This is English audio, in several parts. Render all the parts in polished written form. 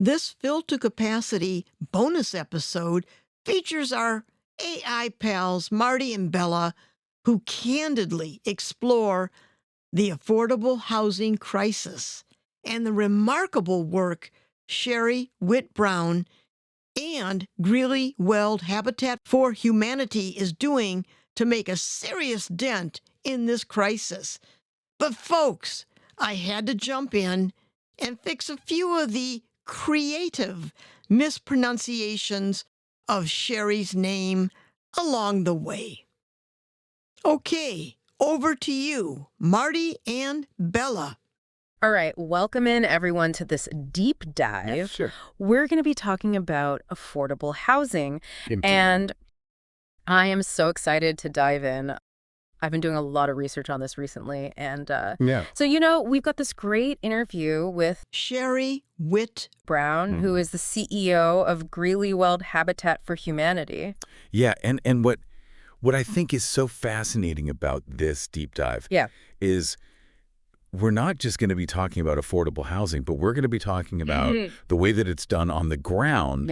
This Fill to Capacity bonus episode features our AI pals Marty and Bella, who candidly explore the affordable housing crisis and the remarkable work Cheri Witt-Brown and Greeley-Weld Habitat for Humanity is doing to make a serious dent in this crisis. But folks, I had to jump in and fix a few of the creative mispronunciations of Cheri's name along the way. Okay, over to you, Marty and Bella. All right, welcome in everyone to this deep dive. Yeah, sure. We're going to be talking about affordable housing, and I am so excited to dive in. I've been doing a lot of research on this recently, and so, we've got this great interview with Cheri Witt-Brown, who is the CEO of Greeley-Weld Habitat for Humanity. Yeah, and what I think is so fascinating about this deep dive is we're not just going to be talking about affordable housing, but we're going to be talking about the way that it's done on the ground,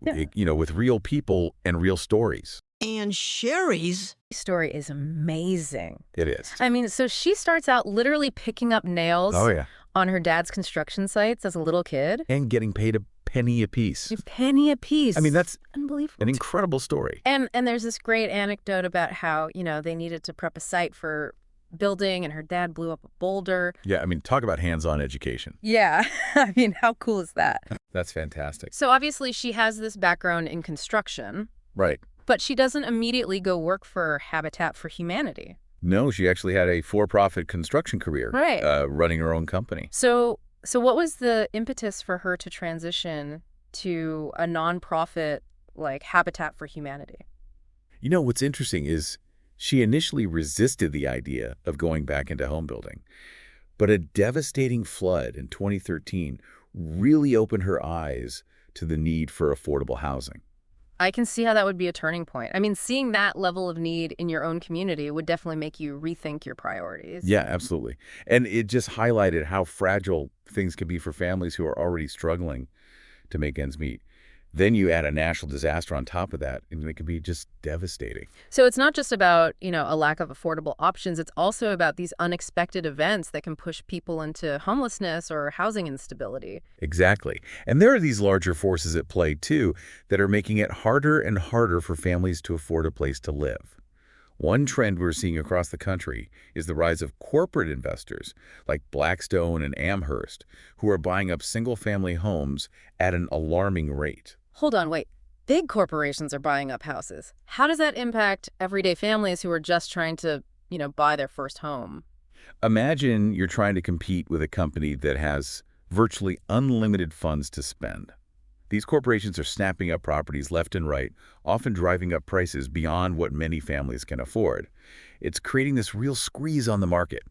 with real people and real stories. And Cheri's story is amazing. It is. I mean, so she starts out literally picking up nails on her dad's construction sites as a little kid. And getting paid a penny a piece. A penny a piece. I mean, that's unbelievable. An incredible story. And there's this great anecdote about how, they needed to prep a site for building and her dad blew up a boulder. Yeah, I mean, talk about hands-on education. Yeah. I mean, how cool is that? That's fantastic. So obviously she has this background in construction. Right. But she doesn't immediately go work for Habitat for Humanity. No, she actually had a for-profit construction career, running her own company. So what was the impetus for her to transition to a nonprofit like Habitat for Humanity? What's interesting is she initially resisted the idea of going back into home building. But a devastating flood in 2013 really opened her eyes to the need for affordable housing. I can see how that would be a turning point. I mean, seeing that level of need in your own community would definitely make you rethink your priorities. Yeah, absolutely. And it just highlighted how fragile things can be for families who are already struggling to make ends meet. Then you add a national disaster on top of that, and it can be just devastating. So it's not just about, a lack of affordable options. It's also about these unexpected events that can push people into homelessness or housing instability. Exactly. And there are these larger forces at play, too, that are making it harder and harder for families to afford a place to live. One trend we're seeing across the country is the rise of corporate investors like Blackstone and Amherst, who are buying up single-family homes at an alarming rate. Hold on, wait. Big corporations are buying up houses. How does that impact everyday families who are just trying to, buy their first home? Imagine you're trying to compete with a company that has virtually unlimited funds to spend. These corporations are snapping up properties left and right, often driving up prices beyond what many families can afford. It's creating this real squeeze on the market.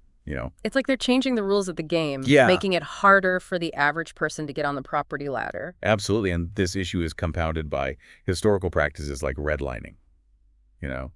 It's like they're changing the rules of the game, making it harder for the average person to get on the property ladder. Absolutely, and this issue is compounded by historical practices like redlining.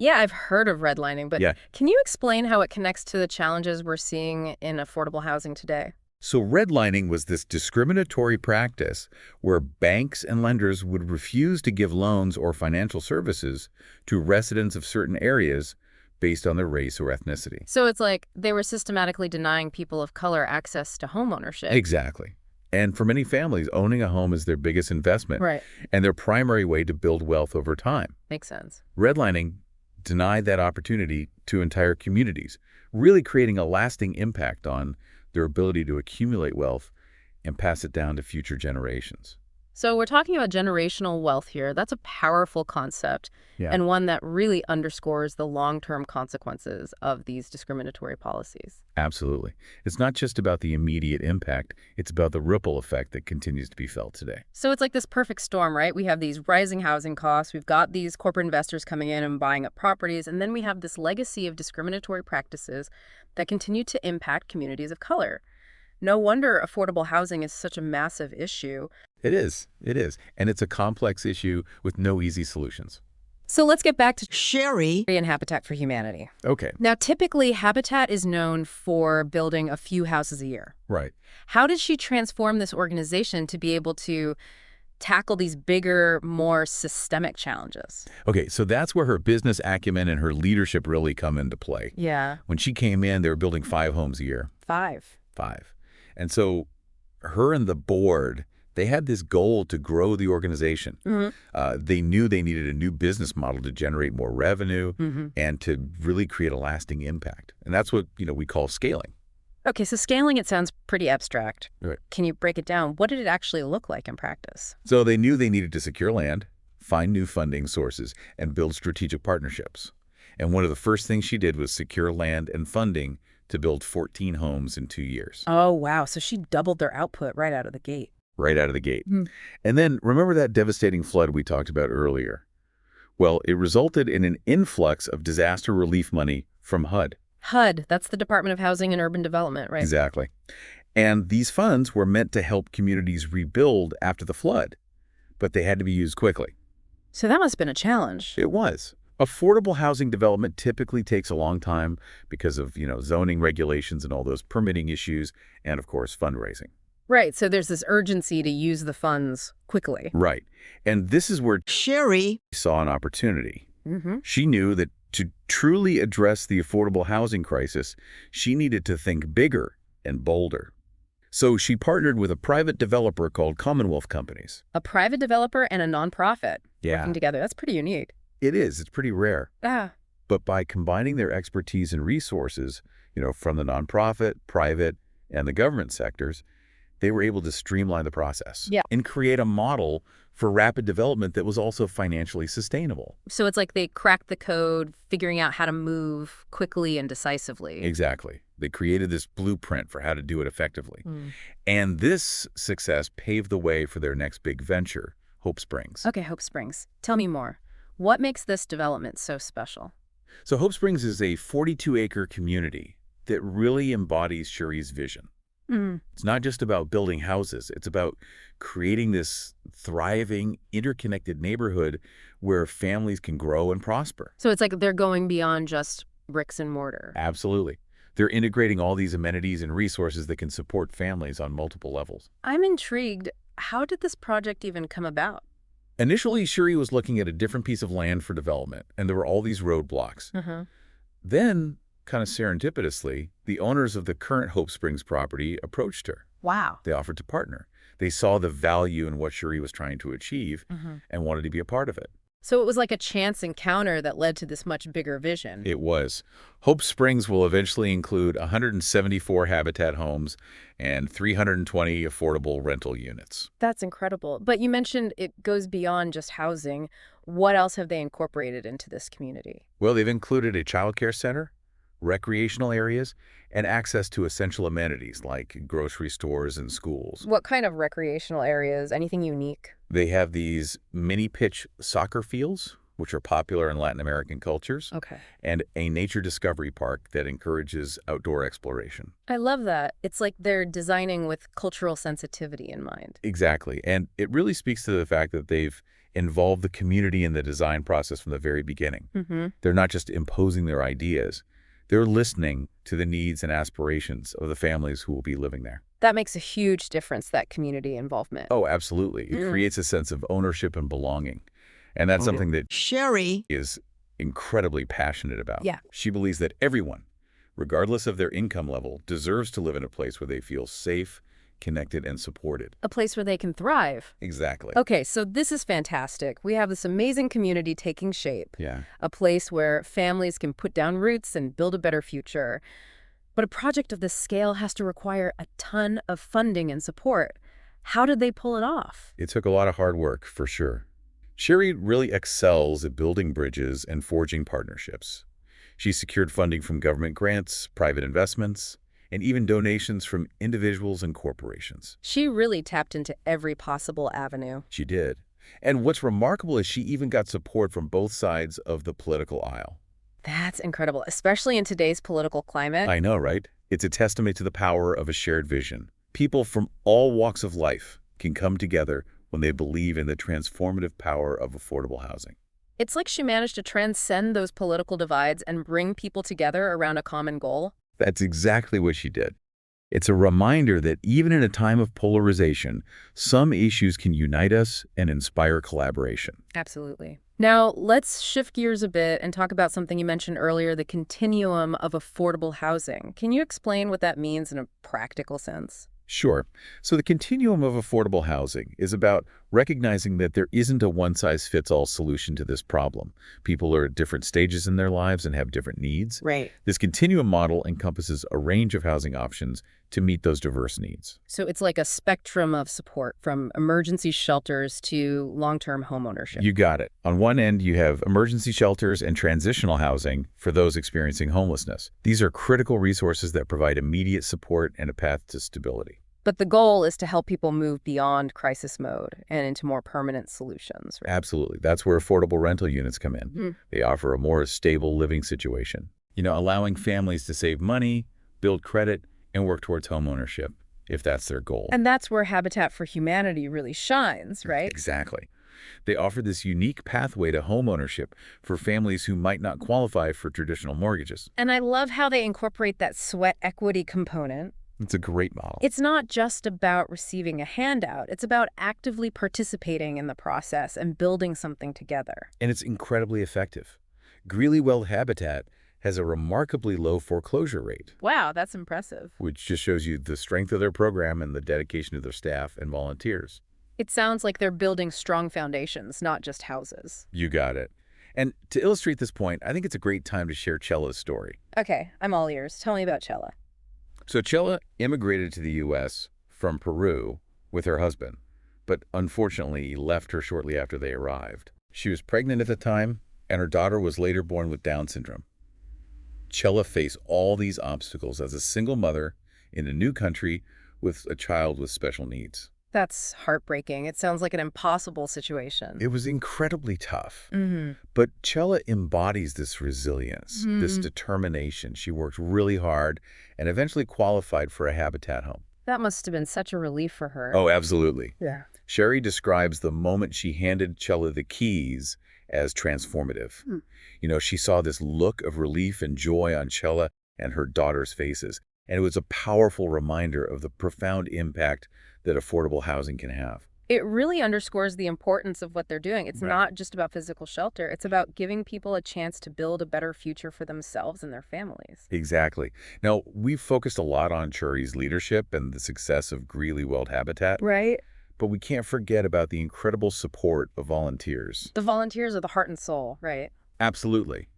Yeah, I've heard of redlining, but can you explain how it connects to the challenges we're seeing in affordable housing today? So redlining was this discriminatory practice where banks and lenders would refuse to give loans or financial services to residents of certain areas based on their race or ethnicity. So it's like they were systematically denying people of color access to home ownership. Exactly. And for many families, owning a home is their biggest investment. Right. And their primary way to build wealth over time. Makes sense. Redlining denied that opportunity to entire communities, really creating a lasting impact on their ability to accumulate wealth and pass it down to future generations. So we're talking about generational wealth here. That's a powerful concept and one that really underscores the long-term consequences of these discriminatory policies. Absolutely. It's not just about the immediate impact. It's about the ripple effect that continues to be felt today. So it's like this perfect storm, right? We have these rising housing costs. We've got these corporate investors coming in and buying up properties. And then we have this legacy of discriminatory practices that continue to impact communities of color. No wonder affordable housing is such a massive issue. It is. It is. And it's a complex issue with no easy solutions. So let's get back to Cheri and Habitat for Humanity. Okay, Now, typically, Habitat is known for building a few houses a year. right. How did she transform this organization to be able to tackle these bigger, more systemic challenges? Okay, so that's where her business acumen and her leadership really come into play. Yeah. When she came in, they were building 5 homes a year. 5. 5. And so her and the board, they had this goal to grow the organization. They knew they needed a new business model to generate more revenue and to really create a lasting impact. And that's what, we call scaling. Okay, so scaling, it sounds pretty abstract. Right. Can you break it down? What did it actually look like in practice? So they knew they needed to secure land, find new funding sources, and build strategic partnerships. And one of the first things she did was secure land and funding to build 14 homes in 2 years. Oh, wow. So she doubled their output right out of the gate. Right out of the gate. And then remember that devastating flood we talked about earlier? Well, it resulted in an influx of disaster relief money from HUD. HUD, that's the Department of Housing and Urban Development, right? Exactly. And these funds were meant to help communities rebuild after the flood, but they had to be used quickly. So that must have been a challenge. It was. Affordable housing development typically takes a long time because of, zoning regulations and all those permitting issues and, of course, fundraising. Right, so there's this urgency to use the funds quickly. Right. And this is where Cheri she saw an opportunity. She knew that to truly address the affordable housing crisis, she needed to think bigger and bolder. So she partnered with a private developer called Commonwealth Companies. A private developer and a nonprofit working together. That's pretty unique. It is. It's pretty rare. Ah. But by combining their expertise and resources, from the nonprofit, private, and the government sectors, they were able to streamline the process and create a model for rapid development that was also financially sustainable. So it's like they cracked the code, figuring out how to move quickly and decisively. Exactly. They created this blueprint for how to do it effectively. And this success paved the way for their next big venture, Hope Springs. Okay, Hope Springs. Tell me more. What makes this development so special? So Hope Springs is a 42-acre community that really embodies Cheri's vision. It's not just about building houses. It's about creating this thriving, interconnected neighborhood where families can grow and prosper. So it's like they're going beyond just bricks and mortar. Absolutely. They're integrating all these amenities and resources that can support families on multiple levels. I'm intrigued. How did this project even come about? Initially, Cheri was looking at a different piece of land for development, and there were all these roadblocks. Then, kind of serendipitously, the owners of the current Hope Springs property approached her. Wow. They offered to partner. They saw the value in what Cheri was trying to achieve and wanted to be a part of it. So it was like a chance encounter that led to this much bigger vision. It was. Hope Springs will eventually include 174 Habitat homes and 320 affordable rental units. That's incredible. But you mentioned it goes beyond just housing. What else have they incorporated into this community? Well, they've included a child care center, recreational areas, and access to essential amenities like grocery stores and schools. What kind of recreational areas? Anything unique? They have these mini-pitch soccer fields, which are popular in Latin American cultures, and a nature discovery park that encourages outdoor exploration. I love that. It's like they're designing with cultural sensitivity in mind. Exactly. And it really speaks to the fact that they've involved the community in the design process from the very beginning. They're not just imposing their ideas. They're listening to the needs and aspirations of the families who will be living there. That makes a huge difference, that community involvement. Oh, absolutely. It creates a sense of ownership and belonging. And that's something that Cheri is incredibly passionate about. Yeah. She believes that everyone, regardless of their income level, deserves to live in a place where they feel safe, connected, and supported. A place where they can thrive. Exactly. Okay, so this is fantastic. We have this amazing community taking shape. Yeah. A place where families can put down roots and build a better future. But a project of this scale has to require a ton of funding and support. How did they pull it off? It took a lot of hard work, for sure. Cheri really excels at building bridges and forging partnerships. She secured funding from government grants, private investments, and even donations from individuals and corporations. She really tapped into every possible avenue. She did. And what's remarkable is she even got support from both sides of the political aisle. That's incredible, especially in today's political climate. I know, right? It's a testament to the power of a shared vision. People from all walks of life can come together when they believe in the transformative power of affordable housing. It's like she managed to transcend those political divides and bring people together around a common goal. That's exactly what she did. It's a reminder that even in a time of polarization, some issues can unite us and inspire collaboration. Absolutely. Now, let's shift gears a bit and talk about something you mentioned earlier, the continuum of affordable housing. Can you explain what that means in a practical sense? Sure. So the continuum of affordable housing is about recognizing that there isn't a one-size-fits-all solution to this problem. People are at different stages in their lives and have different needs. Right. This continuum model encompasses a range of housing options to meet those diverse needs. So it's like a spectrum of support from emergency shelters to long-term homeownership. You got it. On one end, you have emergency shelters and transitional housing for those experiencing homelessness. These are critical resources that provide immediate support and a path to stability. But the goal is to help people move beyond crisis mode and into more permanent solutions, right? Absolutely. That's where affordable rental units come in. Mhm. They offer a more stable living situation, allowing families to save money, build credit, and work towards homeownership if that's their goal. And that's where Habitat for Humanity really shines, right? Exactly. They offer this unique pathway to homeownership for families who might not qualify for traditional mortgages. And I love how they incorporate that sweat equity component. It's a great model. It's not just about receiving a handout. It's about actively participating in the process and building something together. And it's incredibly effective. Greeley-Weld Habitat has a remarkably low foreclosure rate, Wow, that's impressive. which just shows you the strength of their program and the dedication of their staff and volunteers. It sounds like they're building strong foundations, not just houses. You got it. And to illustrate this point, I think it's a great time to share Chella's story. Okay, I'm all ears. Tell me about Chella. So Chella immigrated to the U.S. from Peru with her husband, but unfortunately left her shortly after they arrived. She was pregnant at the time, and her daughter was later born with Down syndrome. Chella faced all these obstacles as a single mother in a new country with a child with special needs. That's heartbreaking. It sounds like an impossible situation. It was incredibly tough. Mm-hmm. But Chella embodies this resilience, this Mhm. determination. She worked really hard and eventually qualified for a Habitat home. That must have been such a relief for her. Oh, absolutely. Yeah. Cheri describes the moment she handed Chella the keys as transformative. She saw this look of relief and joy on Chella and her daughter's faces, and it was a powerful reminder of the profound impact that affordable housing can have. It really underscores the importance of what they're doing. It's Right. not just about physical shelter. It's about giving people a chance to build a better future for themselves and their families. Exactly. Now, we've focused a lot on Cheri's leadership and the success of Greeley-Weld Habitat, Right? but we can't forget about the incredible support of volunteers. The volunteers are the heart and soul, right? Absolutely.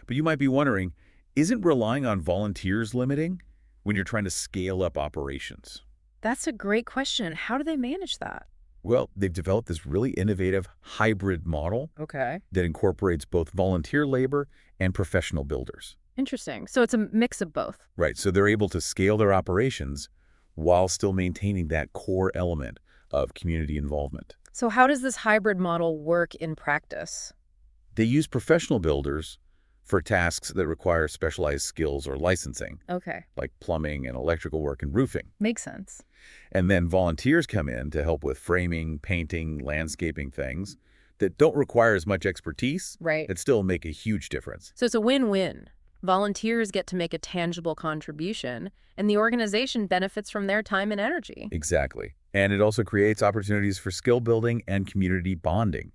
But you might be wondering, isn't relying on volunteers limiting when you're trying to scale up operations? That's a great question. How do they manage that? Well, they've developed this really innovative hybrid model Okay. that incorporates both volunteer labor and professional builders. Interesting. So it's a mix of both. Right, so they're able to scale their operations while still maintaining that core element of community involvement. So how does this hybrid model work in practice? They use professional builders for tasks that require specialized skills or licensing, Okay. like plumbing and electrical work and roofing. Makes sense. And then volunteers come in to help with framing, painting, landscaping things that don't require as much expertise, Right. that still make a huge difference. So it's a win-win. Volunteers get to make a tangible contribution, and the organization benefits from their time and energy. Exactly. And it also creates opportunities for skill building and community bonding.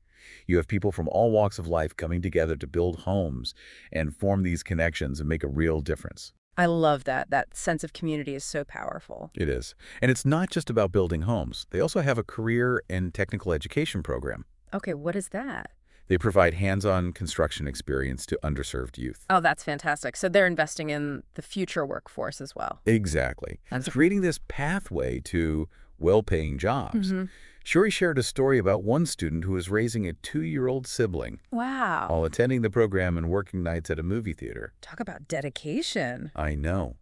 You have people from all walks of life coming together to build homes and form these connections and make a real difference. I love that. That sense of community is so powerful. It is. And it's not just about building homes. They also have a career and technical education program. Okay, what is that? They provide hands-on construction experience to underserved youth. Oh, that's fantastic. So they're investing in the future workforce as well. Exactly. That's Creating this pathway to well-paying jobs. Mhm. Cheri shared a story about one student who was raising a 2-year-old sibling Wow. while attending the program and working nights at a movie theater. Talk about dedication. I know.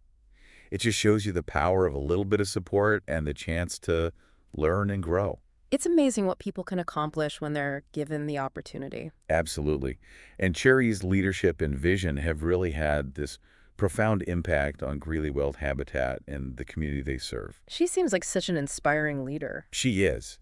It just shows you the power of a little bit of support and the chance to learn and grow. It's amazing what people can accomplish when they're given the opportunity. Absolutely. And Cheri's leadership and vision have really had this profound impact on Greeley-Weld Habitat and the community they serve. She seems like such an inspiring leader. She is.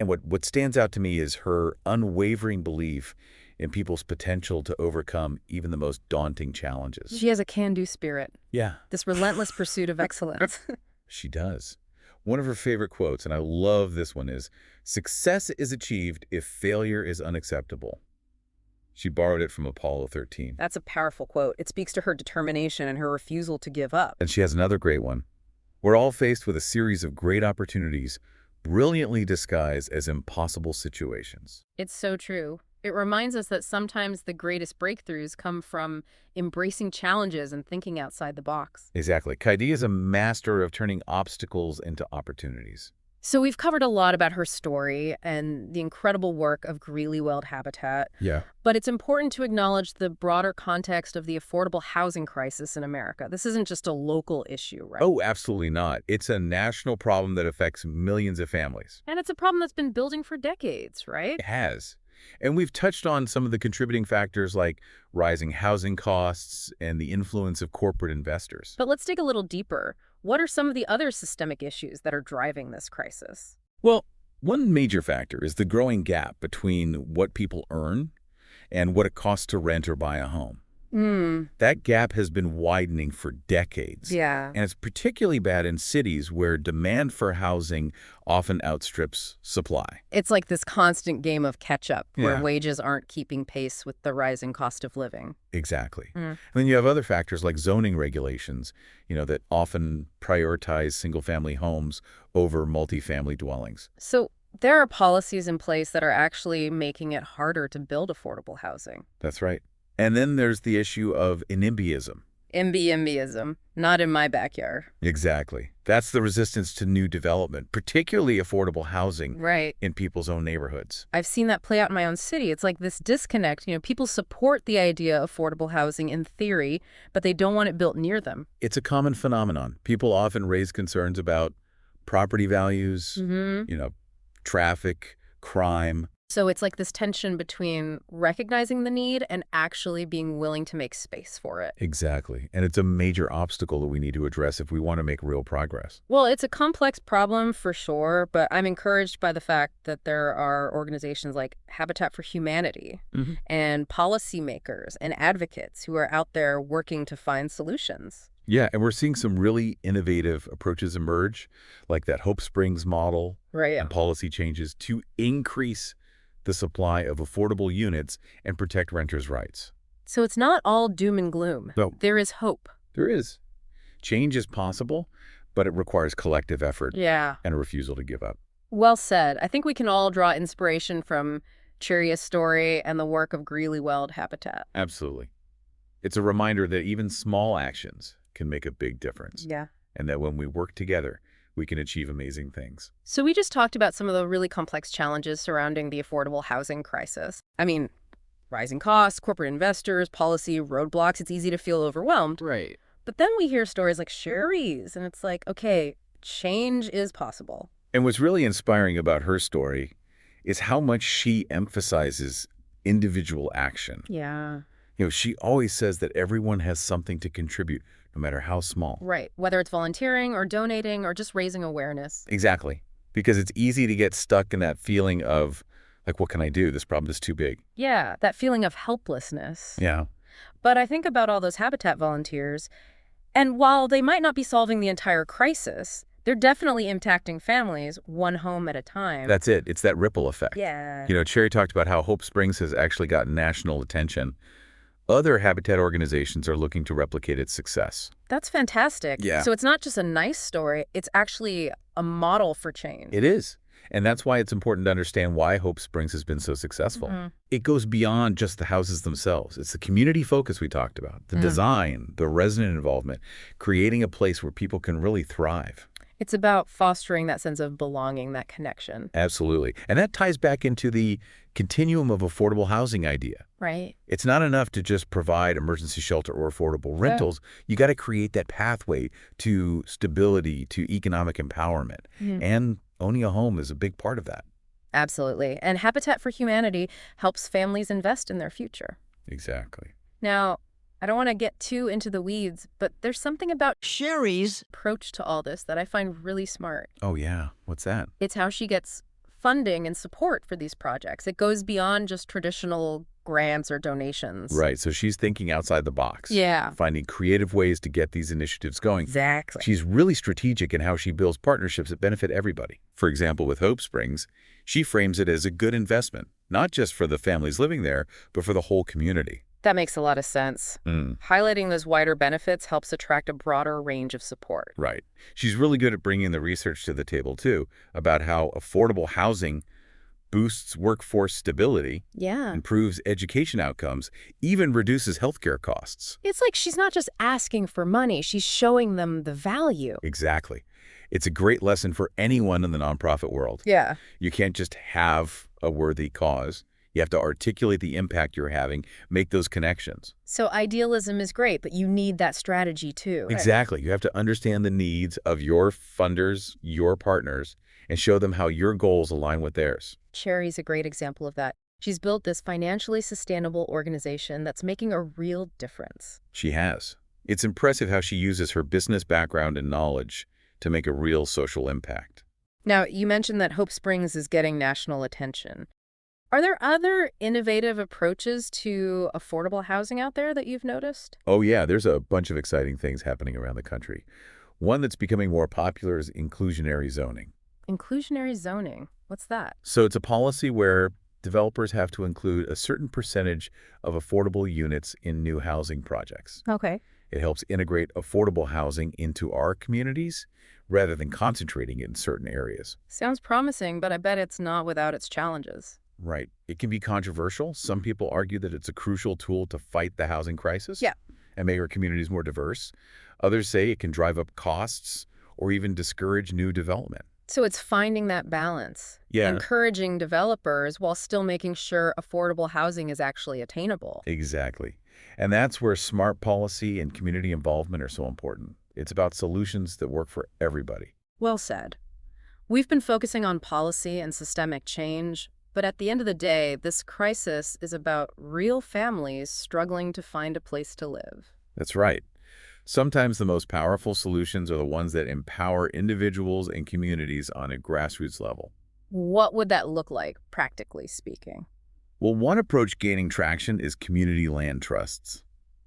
And what stands out to me is her unwavering belief in people's potential to overcome even the most daunting challenges. She has a can-do spirit, Yeah, this relentless pursuit of excellence. she does. One of her favorite quotes, and I love this one, is, "Success is achieved if failure is unacceptable." She borrowed it from Apollo 13. That's a powerful quote. It speaks to her determination and her refusal to give up. And she has another great one. "We're all faced with a series of great opportunities, brilliantly disguised as impossible situations." It's so true. It reminds us that sometimes the greatest breakthroughs come from embracing challenges and thinking outside the box. Exactly. Kaidi is a master of turning obstacles into opportunities. So we've covered a lot about her story and the incredible work of Greeley-Weld Habitat, Yeah. but it's important to acknowledge the broader context of the affordable housing crisis in America. This isn't just a local issue, right? Oh, absolutely not. It's a national problem that affects millions of families. And it's a problem that's been building for decades, right? It has. And we've touched on some of the contributing factors like rising housing costs and the influence of corporate investors. But let's dig a little deeper. What are some of the other systemic issues that are driving this crisis? Well, one major factor is the growing gap between what people earn and what it costs to rent or buy a home. That gap has been widening for decades. Yeah. And it's particularly bad in cities where demand for housing often outstrips supply. It's like this constant game of catch-up where Yeah. wages aren't keeping pace with the rising cost of living. Exactly. And then you have other factors like zoning regulations, that often prioritize single-family homes over multifamily dwellings. So there are policies in place that are actually making it harder to build affordable housing. That's right. And then there's the issue of NIMBYism. NIMBYism, not in my backyard. Exactly. That's the resistance to new development, particularly affordable housing Right. in people's own neighborhoods. I've seen that play out in my own city. It's like this disconnect. People support the idea of affordable housing in theory, but they don't want it built near them. It's a common phenomenon. People often raise concerns about property values, traffic, crime. So it's like this tension between recognizing the need and actually being willing to make space for it. Exactly. And it's a major obstacle that we need to address if we want to make real progress. Well, it's a complex problem for sure, but I'm encouraged by the fact that there are organizations like Habitat for Humanity and policymakers and advocates who are out there working to find solutions. Yeah, and we're seeing some really innovative approaches emerge, like that Hope Springs model Right. and policy changes to increase the supply of affordable units and protect renters' rights. So it's not all doom and gloom. No. There is hope. There is. Change is possible, but it requires collective effort Yeah. and a refusal to give up. Well said. I think we can all draw inspiration from Cheri's story and the work of Greeley-Weld Habitat. Absolutely. It's a reminder that even small actions can make a big difference, Yeah. and that when we work together, we can achieve amazing things. So we just talked about some of the really complex challenges surrounding the affordable housing crisis. I mean, rising costs, corporate investors, policy, roadblocks, it's easy to feel overwhelmed. Right. But then we hear stories like Cheri's, and it's like, okay, change is possible. And what's really inspiring about her story is how much she emphasizes individual action. Yeah. She always says that everyone has something to contribute, no matter how small. Right. Whether it's volunteering or donating or just raising awareness. Exactly. Because it's easy to get stuck in that feeling of, like, what can I do? This problem is too big. Yeah, that feeling of helplessness. Yeah. But I think about all those Habitat volunteers, and while they might not be solving the entire crisis, they're definitely impacting families one home at a time. That's it. It's that ripple effect. Yeah. Cheri talked about how Hope Springs has actually gotten national attention. Other Habitat organizations are looking to replicate its success. That's fantastic. Yeah. So it's not just a nice story, it's actually a model for change. It is. And that's why it's important to understand why Hope Springs has been so successful. It goes beyond just the houses themselves. It's the community focus we talked about, the design, the resident involvement, creating a place where people can really thrive. It's about fostering that sense of belonging, that connection. Absolutely. And that ties back into the continuum of affordable housing idea. Right. It's not enough to just provide emergency shelter or affordable rentals. You got to create that pathway to stability, to economic empowerment. And owning a home is a big part of that. Absolutely. And Habitat for Humanity helps families invest in their future. Exactly. Now, I don't want to get too into the weeds, but there's something about Cheri's approach to all this that I find really smart. Oh, yeah. What's that? It's how she gets funding and support for these projects. It goes beyond just traditional grants or donations. Right, so she's thinking outside the box. Yeah. Finding creative ways to get these initiatives going. Exactly. She's really strategic in how she builds partnerships that benefit everybody. For example, with Hope Springs, she frames it as a good investment, not just for the families living there, but for the whole community. That makes a lot of sense. Highlighting those wider benefits helps attract a broader range of support. Right. She's really good at bringing the research to the table, too, about how affordable housing boosts workforce stability, Yeah. improves education outcomes, even reduces healthcare costs. It's like she's not just asking for money, she's showing them the value. Exactly. It's a great lesson for anyone in the nonprofit world. Yeah. You can't just have a worthy cause. You have to articulate the impact you're having, make those connections. So idealism is great, but you need that strategy too. Exactly. You have to understand the needs of your funders, your partners, and show them how your goals align with theirs. Cheri's a great example of that. She's built this financially sustainable organization that's making a real difference. She has. It's impressive how she uses her business background and knowledge to make a real social impact. Now, you mentioned that Hope Springs is getting national attention. Are there other innovative approaches to affordable housing out there that you've noticed? Oh yeah, there's a bunch of exciting things happening around the country. One that's becoming more popular is inclusionary zoning. Inclusionary zoning. What's that? So it's a policy where developers have to include a certain percentage of affordable units in new housing projects. Okay. It helps integrate affordable housing into our communities rather than concentrating it in certain areas. Sounds promising, but I bet it's not without its challenges. Right. It can be controversial. Some people argue that it's a crucial tool to fight the housing crisis and make our communities more diverse. Others say it can drive up costs or even discourage new development. So it's finding that balance, encouraging developers while still making sure affordable housing is actually attainable. Exactly. And that's where smart policy and community involvement are so important. It's about solutions that work for everybody. Well said. We've been focusing on policy and systemic change, but at the end of the day, this crisis is about real families struggling to find a place to live. That's right. Sometimes the most powerful solutions are the ones that empower individuals and communities on a grassroots level. What would that look like, practically speaking? Well, one approach gaining traction is community land trusts.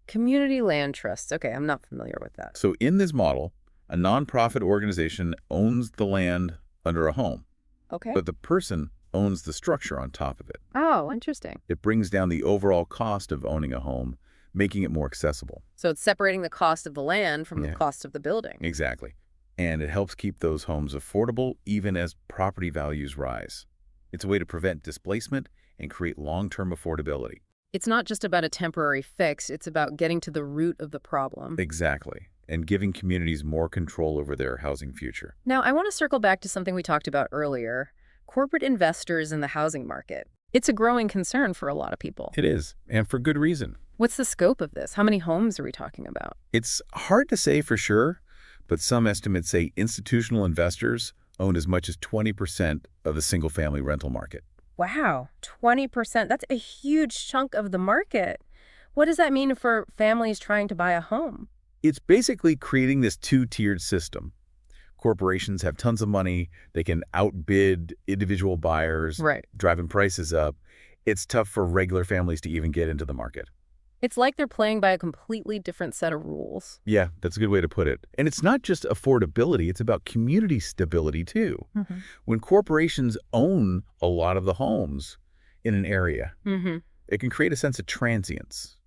Community land trusts. Okay, I'm not familiar with that. So in this model, a nonprofit organization owns the land under a home, Okay. but the person owns the structure on top of it. Oh, interesting. It brings down the overall cost of owning a home, making it more accessible. So it's separating the cost of the land from the cost of the building. Exactly. And it helps keep those homes affordable even as property values rise. It's a way to prevent displacement and create long-term affordability. It's not just about a temporary fix, it's about getting to the root of the problem. Exactly. And giving communities more control over their housing future. Now, I want to circle back to something we talked about earlier. Corporate investors in the housing market. It's a growing concern for a lot of people. It is, and for good reason. What's the scope of this? How many homes are we talking about? It's hard to say for sure, but some estimates say institutional investors own as much as 20% of the single-family rental market. Wow, 20%. That's a huge chunk of the market. What does that mean for families trying to buy a home? It's basically creating this two-tiered system. Corporations have tons of money. They can outbid individual buyers, driving prices up. It's tough for regular families to even get into the market. It's like they're playing by a completely different set of rules. Yeah, that's a good way to put it. And it's not just affordability, it's about community stability too. When corporations own a lot of the homes in an area, it can create a sense of transience,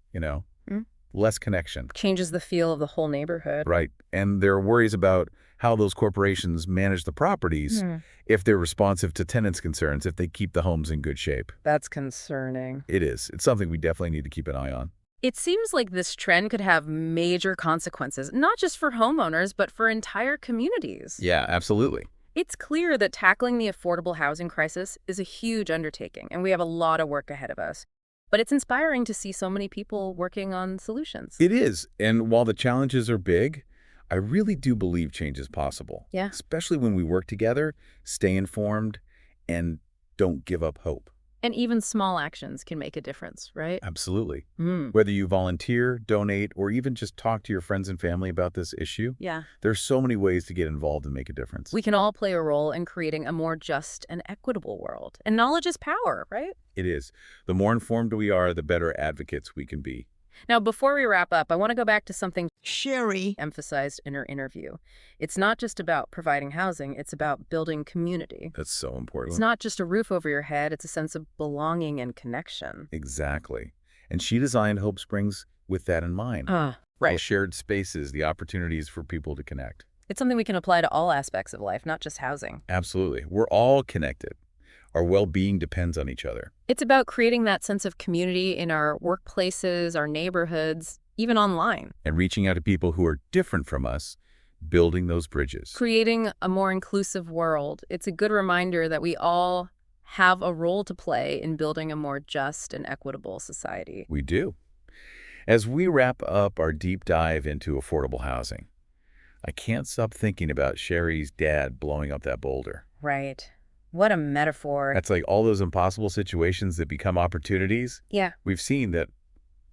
less connection. Changes the feel of the whole neighborhood. Right. And there are worries about how those corporations manage the properties, if they're responsive to tenants' concerns, if they keep the homes in good shape. That's concerning. It is. It's something we definitely need to keep an eye on. It seems like this trend could have major consequences, not just for homeowners, but for entire communities. Yeah, absolutely. It's clear that tackling the affordable housing crisis is a huge undertaking, and we have a lot of work ahead of us. But it's inspiring to see so many people working on solutions. It is. And while the challenges are big, I really do believe change is possible. Yeah. Especially when we work together, stay informed, and don't give up hope. And even small actions can make a difference, right? Absolutely. Mm. Whether you volunteer, donate, or even just talk to your friends and family about this issue, Yeah. there's so many ways to get involved and make a difference. We can all play a role in creating a more just and equitable world. And knowledge is power, right? It is. The more informed we are, the better advocates we can be. Now, before we wrap up, I want to go back to something Cheri emphasized in her interview. It's not just about providing housing, it's about building community. That's so important. It's not just a roof over your head, it's a sense of belonging and connection. Exactly. And she designed Hope Springs with that in mind. The Right. shared spaces, the opportunities for people to connect. It's something we can apply to all aspects of life, not just housing. Absolutely. We're all connected. Our well-being depends on each other. It's about creating that sense of community in our workplaces, our neighborhoods, even online. And reaching out to people who are different from us, building those bridges. Creating a more inclusive world. It's a good reminder that we all have a role to play in building a more just and equitable society. We do. As we wrap up our deep dive into affordable housing, I can't stop thinking about Cheri's dad blowing up that boulder. Right. What a metaphor. That's like all those impossible situations that become opportunities. Yeah, We've seen that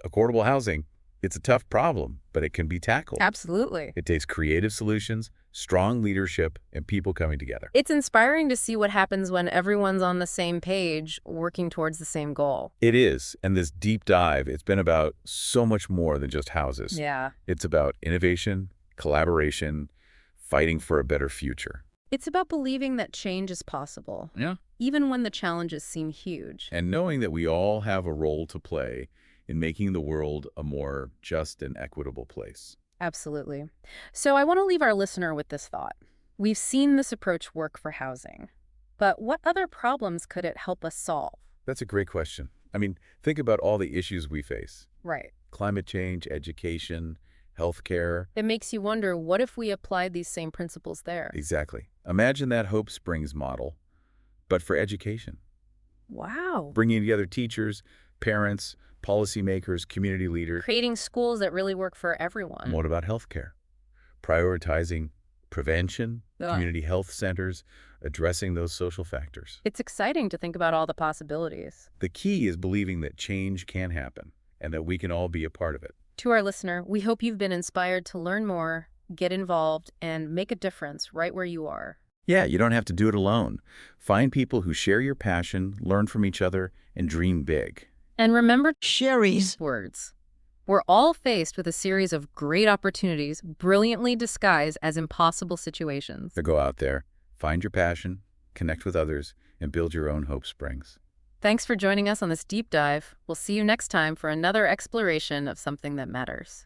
affordable housing, it's a tough problem, but it can be tackled. absolutely. It takes creative solutions, strong leadership, and people coming together. It's inspiring to see what happens when everyone's on the same page, working towards the same goal. It is, and this deep dive, it's been about so much more than just houses. Yeah. It's about innovation, collaboration, fighting for a better future. It's about believing that change is possible, Yeah. even when the challenges seem huge. And knowing that we all have a role to play in making the world a more just and equitable place. Absolutely. So I want to leave our listener with this thought. We've seen this approach work for housing, but what other problems could it help us solve? That's a great question. I mean, think about all the issues we face. Right. Climate change, education, healthcare. It makes you wonder, what if we applied these same principles there? Exactly. Imagine that Hope Springs model, but for education. Wow. Bringing together teachers, parents, policymakers, community leaders. Creating schools that really work for everyone. And what about healthcare? Prioritizing prevention, Ugh. community health centers, addressing those social factors. It's exciting to think about all the possibilities. The key is believing that change can happen and that we can all be a part of it. To our listener, we hope you've been inspired to learn more, get involved, and make a difference right where you are. Yeah, you don't have to do it alone. Find people who share your passion, learn from each other, and dream big. And remember Cheri's words. We're all faced with a series of great opportunities brilliantly disguised as impossible situations. So go out there, find your passion, connect with others, and build your own Hope Springs. Thanks for joining us on this deep dive. We'll see you next time for another exploration of something that matters.